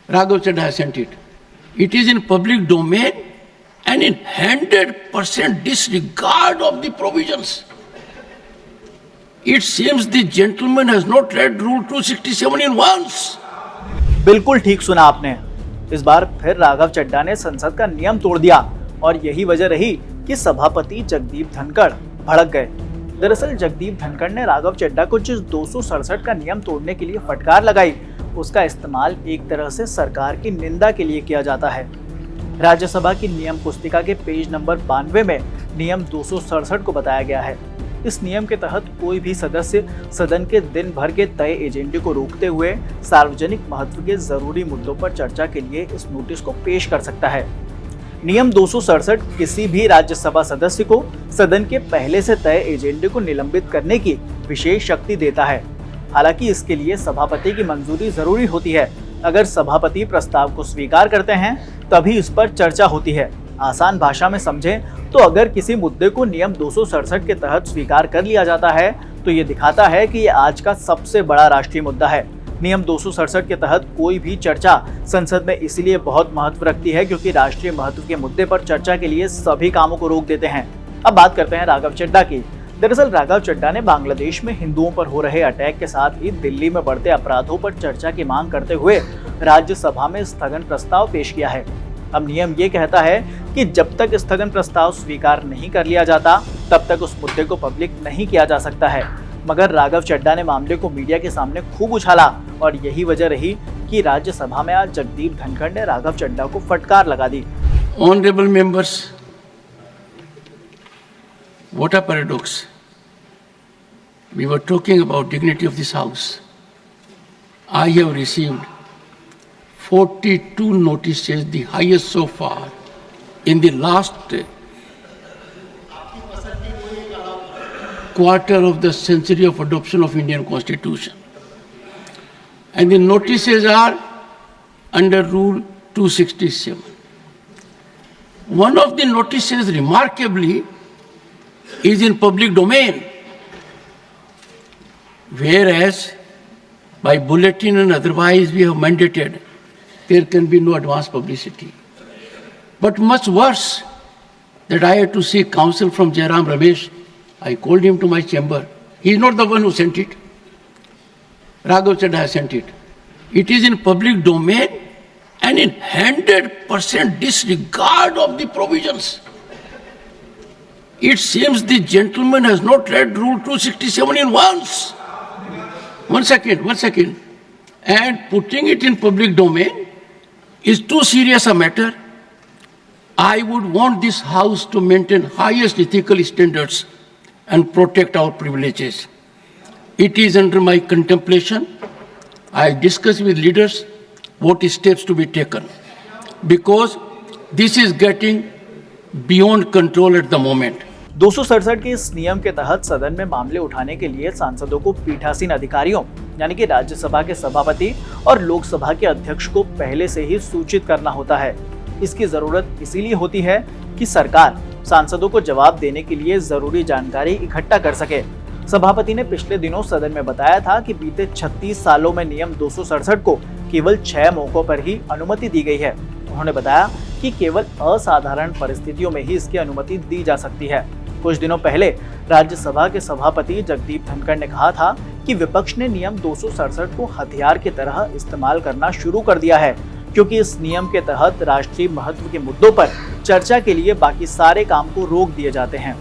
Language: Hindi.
Raghav Chadha has sent it. It is in public domain and in 100% disregard of the provisions. It seems the gentleman has not read Rule 267 in once. बिल्कुल ठीक सुना आपने। इस बार फिर राघव चड्ढा ने संसद का नियम तोड़ दिया और यही वजह रही कि सभापति जगदीप धनखड़ भड़क गए। दरअसल जगदीप धनखड़ ने राघव चड्ढा को जिस 267 का नियम तोड़ने के लिए फटकार लगाई, उसका इस्तेमाल एक तरह से सरकार की निंदा के लिए किया जाता है। राज्यसभा की नियम पुस्तिका के पेज नंबर 92 में नियम 267 को बताया गया है। इस नियम के तहत कोई भी सदस्य सदन के दिन भर के तय एजेंडे को रोकते हुए सार्वजनिक महत्व के जरूरी मुद्दों पर चर्चा के लिए इस नोटिस को पेश कर सकता है। नियम 267 किसी भी राज्यसभा सदस्य को सदन के पहले से तय एजेंडे को निलंबित करने की विशेष शक्ति देता है। हालांकि इसके लिए सभापति की मंजूरी जरूरी होती है। अगर सभापति प्रस्ताव को स्वीकार करते हैं तभी इस पर चर्चा होती है। आसान भाषा में समझें तो अगर किसी मुद्दे को नियम 267 के तहत स्वीकार कर लिया जाता है तो ये दिखाता है कि ये आज का सबसे बड़ा राष्ट्रीय मुद्दा है। नियम 267 के तहत कोई भी चर्चा संसद में इसलिए बहुत महत्व रखती है क्योंकि राष्ट्रीय महत्व के मुद्दे पर चर्चा के लिए सभी कामों को रोक देते हैं। अब बात करते हैं राघव चड्ढा की। दरअसल राघव चड्ढा ने बांग्लादेश में हिंदुओं पर हो रहे अटैक के साथ ही दिल्ली में बढ़ते अपराधों पर चर्चा की मांग करते हुए राज्यसभा में स्थगन प्रस्ताव पेश किया है। अब नियम ये कहता है कि जब तक स्थगन प्रस्ताव स्वीकार नहीं कर लिया जाता तब तक उस मुद्दे को पब्लिक नहीं किया जा सकता है। मगर राघव चड्ढा ने मामले को मीडिया के सामने खूब उछाला और यही वजह रही कि राज्यसभा में आज जगदीप धनखड़ ने राघव चड्ढा को फटकार लगा दी। Honorable members, what a paradox. We were talking about dignity of this house. I have received 42 notices, the highest so far in the last quarter of the century of adoption of Indian Constitution. And the notices are under Rule 267. One of the notices, remarkably, is in public domain, whereas by bulletin and otherwise we have mandated there can be no advance publicity. But much worse, that I had to seek counsel from Jairam Ramesh. I called him to my chamber. He is not the one who sent it. Raghav Chadha has sent it. It is in public domain and in 100% disregard of the provisions. It seems the gentleman has not read Rule 267 in once. One second. And putting it in public domain is too serious a matter. I would want this house to maintain highest ethical standards and protect our privileges. It is under my contemplation. I discuss with leaders what steps to be taken because this is getting beyond control at the moment. 267 के इस नियम के तहत सदन में मामले उठाने के लिए सांसदों को पीठासीन अधिकारियों यानी कि राज्यसभा के सभापति और लोकसभा के अध्यक्ष को पहले से ही सूचित करना होता है। इसकी जरूरत इसीलिए होती है कि सरकार सांसदों को जवाब देने के लिए जरूरी जानकारी इकट्ठा कर सके। सभापति ने पिछले दिनों सदन में बताया था कि बीते 36 सालों में नियम 267 को केवल 6 मौकों पर ही अनुमति दी गई है। उन्होंने बताया कि केवल असाधारण परिस्थितियों में ही इसकी अनुमति दी जा सकती है। कुछ दिनों पहले राज्यसभा के सभापति जगदीप धनखड़ ने कहा था कि विपक्ष ने नियम 267 को हथियार की तरह इस्तेमाल करना शुरू कर दिया है क्योंकि इस नियम के तहत राष्ट्रीय महत्व के मुद्दों पर चर्चा के लिए बाकी सारे काम को रोक दिए जाते हैं।